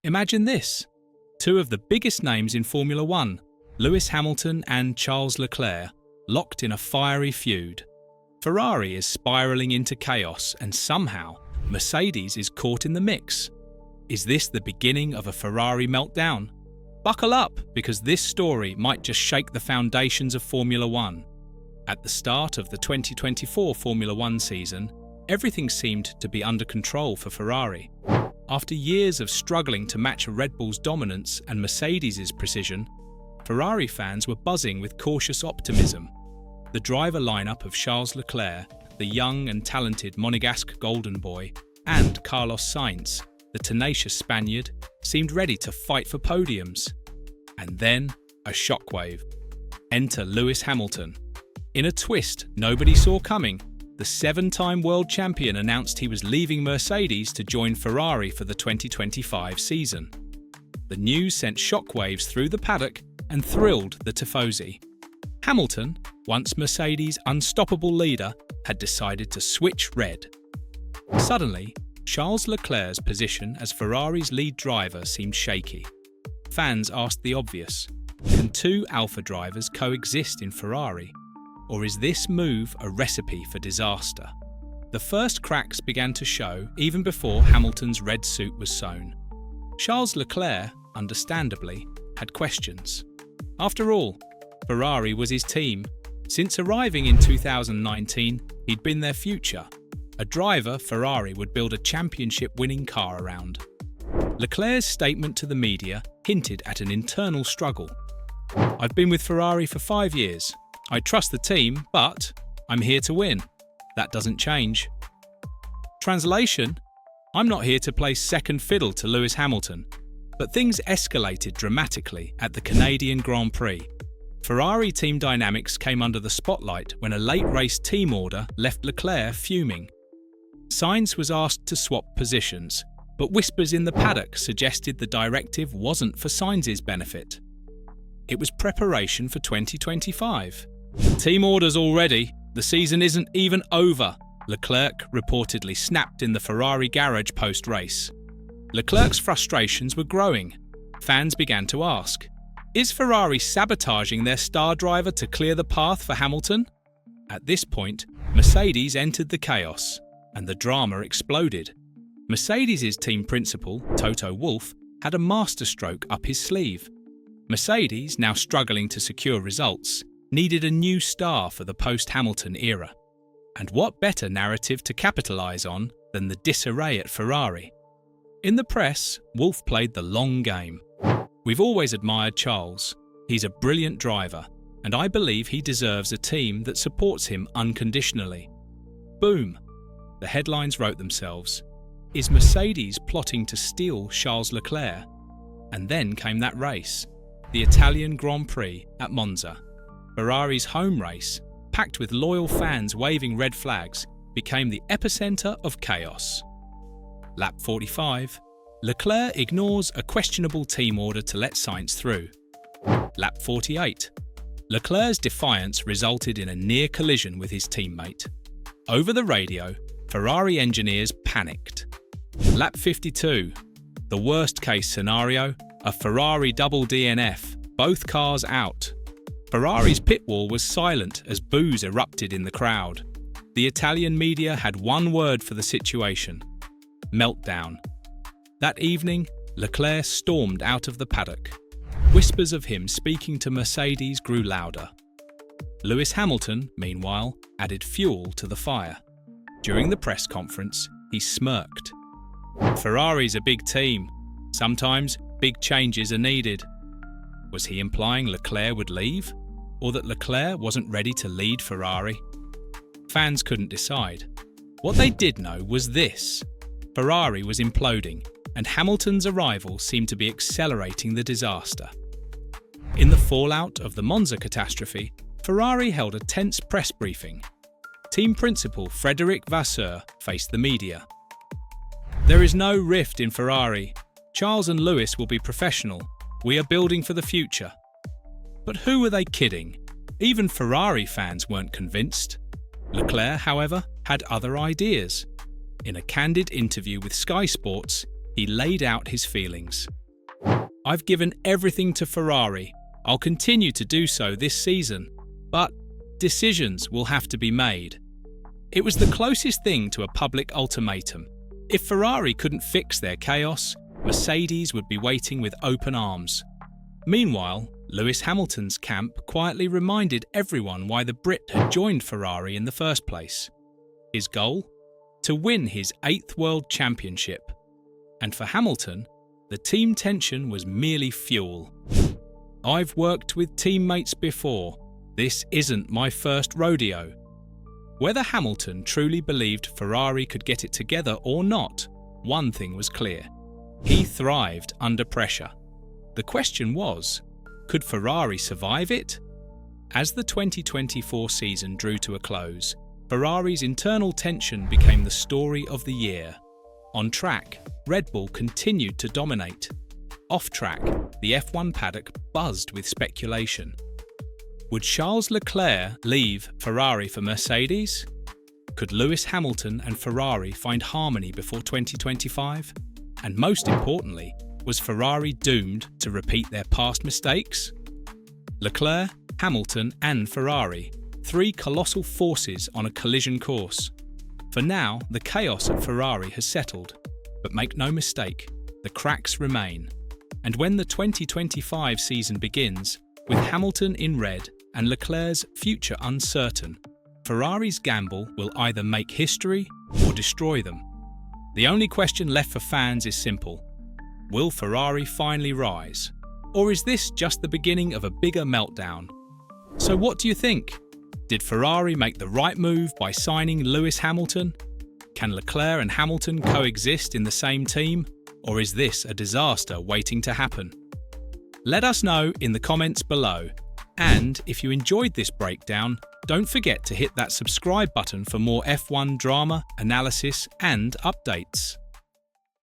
Imagine this. Two of the biggest names in Formula One, Lewis Hamilton and Charles Leclerc, locked in a fiery feud. Ferrari is spiralling into chaos and somehow Mercedes is caught in the mix. Is this the beginning of a Ferrari meltdown? Buckle up, because this story might just shake the foundations of Formula One. At the start of the 2024 Formula One season, everything seemed to be under control for Ferrari. After years of struggling to match Red Bull's dominance and Mercedes' precision, Ferrari fans were buzzing with cautious optimism. The driver lineup of Charles Leclerc, the young and talented Monegasque golden boy, and Carlos Sainz, the tenacious Spaniard, seemed ready to fight for podiums. And then, a shockwave. Enter Lewis Hamilton. In a twist nobody saw coming, the 7-time world champion announced he was leaving Mercedes to join Ferrari for the 2025 season. The news sent shockwaves through the paddock and thrilled the tifosi. Hamilton, once Mercedes' unstoppable leader, had decided to switch red. Suddenly, Charles Leclerc's position as Ferrari's lead driver seemed shaky. Fans asked the obvious: can two alpha drivers coexist in Ferrari? Or is this move a recipe for disaster? The first cracks began to show even before Hamilton's red suit was sewn. Charles Leclerc, understandably, had questions. After all, Ferrari was his team. Since arriving in 2019, he'd been their future, a driver Ferrari would build a championship-winning car around. Leclerc's statement to the media hinted at an internal struggle. "I've been with Ferrari for 5 years. I trust the team, but I'm here to win. That doesn't change." Translation: I'm not here to play second fiddle to Lewis Hamilton. But things escalated dramatically at the Canadian Grand Prix. Ferrari team dynamics came under the spotlight when a late race team order left Leclerc fuming. Sainz was asked to swap positions, but whispers in the paddock suggested the directive wasn't for Sainz's benefit. It was preparation for 2025. "Team orders already. The season isn't even over," Leclerc reportedly snapped in the Ferrari garage post-race. Leclerc's frustrations were growing. Fans began to ask, is Ferrari sabotaging their star driver to clear the path for Hamilton? At this point, Mercedes entered the chaos, and the drama exploded. Mercedes' team principal, Toto Wolff, had a masterstroke up his sleeve. Mercedes, now struggling to secure results, needed a new star for the post-Hamilton era. And what better narrative to capitalise on than the disarray at Ferrari? In the press, Wolff played the long game. "We've always admired Charles. He's a brilliant driver, and I believe he deserves a team that supports him unconditionally." Boom! The headlines wrote themselves. Is Mercedes plotting to steal Charles Leclerc? And then came that race, the Italian Grand Prix at Monza. Ferrari's home race, packed with loyal fans waving red flags, became the epicentre of chaos. Lap 45, Leclerc ignores a questionable team order to let Sainz through. Lap 48, Leclerc's defiance resulted in a near collision with his teammate. Over the radio, Ferrari engineers panicked. Lap 52, the worst-case scenario, a Ferrari double DNF, both cars out. Ferrari's pit wall was silent as boos erupted in the crowd. The Italian media had one word for the situation: meltdown. That evening, Leclerc stormed out of the paddock. Whispers of him speaking to Mercedes grew louder. Lewis Hamilton, meanwhile, added fuel to the fire. During the press conference, he smirked. "Ferrari's a big team. Sometimes big changes are needed." Was he implying Leclerc would leave? Or that Leclerc wasn't ready to lead Ferrari? Fans couldn't decide. What they did know was this: Ferrari was imploding, and Hamilton's arrival seemed to be accelerating the disaster. In the fallout of the Monza catastrophe, Ferrari held a tense press briefing. Team principal Frédéric Vasseur faced the media. "There is no rift in Ferrari. Charles and Lewis will be professional. We are building for the future." But who were they kidding? Even Ferrari fans weren't convinced. Leclerc, however, had other ideas. In a candid interview with Sky Sports, he laid out his feelings. "I've given everything to Ferrari. I'll continue to do so this season, but decisions will have to be made." It was the closest thing to a public ultimatum. If Ferrari couldn't fix their chaos, Mercedes would be waiting with open arms. Meanwhile, Lewis Hamilton's camp quietly reminded everyone why the Brit had joined Ferrari in the first place. His goal? To win his 8th World Championship. And for Hamilton, the team tension was merely fuel. "I've worked with teammates before. This isn't my first rodeo." Whether Hamilton truly believed Ferrari could get it together or not, one thing was clear. He thrived under pressure. The question was, could Ferrari survive it? As the 2024 season drew to a close, Ferrari's internal tension became the story of the year. On track, Red Bull continued to dominate. Off track, the F1 paddock buzzed with speculation. Would Charles Leclerc leave Ferrari for Mercedes? Could Lewis Hamilton and Ferrari find harmony before 2025? And most importantly, was Ferrari doomed to repeat their past mistakes? Leclerc, Hamilton and Ferrari, 3 colossal forces on a collision course. For now, the chaos at Ferrari has settled. But make no mistake, the cracks remain. And when the 2025 season begins, with Hamilton in red and Leclerc's future uncertain, Ferrari's gamble will either make history or destroy them. The only question left for fans is simple. Will Ferrari finally rise? Or is this just the beginning of a bigger meltdown? So what do you think? Did Ferrari make the right move by signing Lewis Hamilton? Can Leclerc and Hamilton coexist in the same team? Or is this a disaster waiting to happen? Let us know in the comments below. And if you enjoyed this breakdown, don't forget to hit that subscribe button for more F1 drama, analysis and updates.